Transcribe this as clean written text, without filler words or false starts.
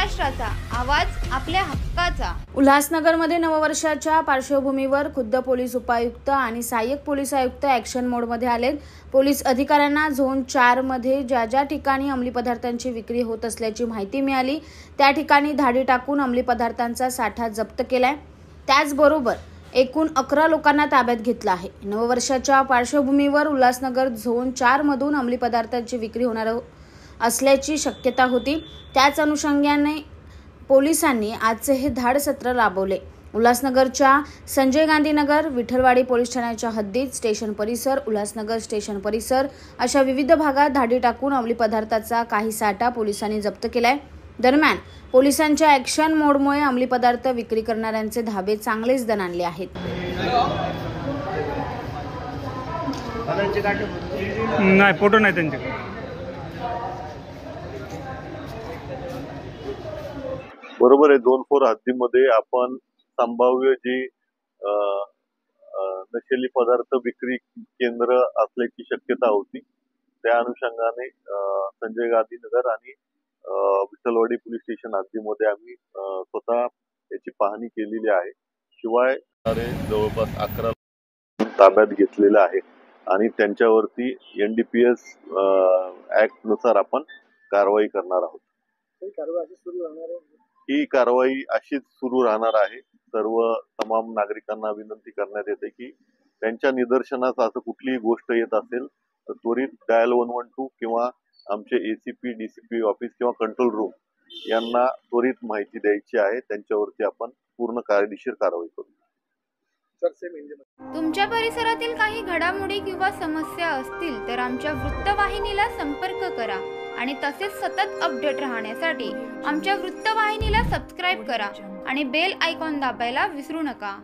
महाराष्ट्राचा आवाज आपल्या हक्काचा। उल्हासनगरमध्ये नववर्षाच्या पार्श्वभूमीवर खुद्द पोलीस उपायुक्त आणि सहाय्यक पोलीस आयुक्त ॲक्शन मोडमध्ये आले। पोलीस अधिकाऱ्यांना झोन 4 मध्ये ज्या ठिकाणी अंमली पदार्थांची विक्री होत असल्याची माहिती मिळाली त्या ठिकाणी धाडी टाकून अंमली पदार्थांचा साठा जप्त केलाय। त्याचबरोबर एकूण 11 लोकांना ताब्यात घेतलं आहे। नववर्षाच्या पार्श्वभूमीवर उल्हासनगर झोन 4 मधून अंमली पदार्थांची विक्री होणार असल्याची शक्यता होती। त्याच अनुषंगाने पोलिसांनी आजचे हे धाड सत्र राबवले। उल्हासनगरच्या संजय गांधी नगर, विठ्ठलवाडी पोलीस ठाण्याच्या हद्दीत स्टेशन परिसर, उल्हासनगर स्टेशन परिसर अशा विविध भागात धाडी टाकून अंमली पदार्थाचा काही साठा पोलिसांनी जप्त केलाय। दरम्यान पोलिसांच्या ॲक्शन मोडमुळे अंमली पदार्थ विक्री करणाऱ्यांचे धाबे चांगलेच दणाणले आहेत। नाही फोटो नाही त्यांच्याकडे। बरोबर आहे। 2-4 हद्दीमध्ये आपण संभाव्य जी नशेली पदार्थ विक्री केंद्र असल्याची शक्यता होती। त्या अनुषंगाने संजय गांधी नगर आणि विठ्ठलवाडी पोलीस स्टेशन हद्दीमध्ये आम्ही स्वतः याची पाहणी केलेली आहे। शिवाय जवळपास 11 ताब्यात घेतलेले आहे आणि त्यांच्यावरती NDPS ऍक्ट नुसार आपण कारवाई करणार आहोत। ही कारवाई अशीच सुरू राहणार आहे। सर्व तमाम नागरिकांना विनंती करण्यात येते की त्यांच्या निदर्शनास असं कुठलीही गोष्ट येत असेल तर त्वरित डायल 112 किंवा आमचे ACP DCP ऑफिस किंवा कंट्रोल रूम यांना त्वरित माहिती द्यायची आहे। त्यांच्यावरती आपण पूर्ण कायदेशीर कारवाई करू। तुमच्या परिसरातील काही घडामोडी किंवा समस्या असतील तर आमच्या वृत्तवाहिनीला संपर्क करा आणि तसेच सतत अपडेट राहण्यासाठी आमच्या वृत्तवाहिनीला सबस्क्राइब करा आणि बेल आयकॉन दाबायला विसरू नका।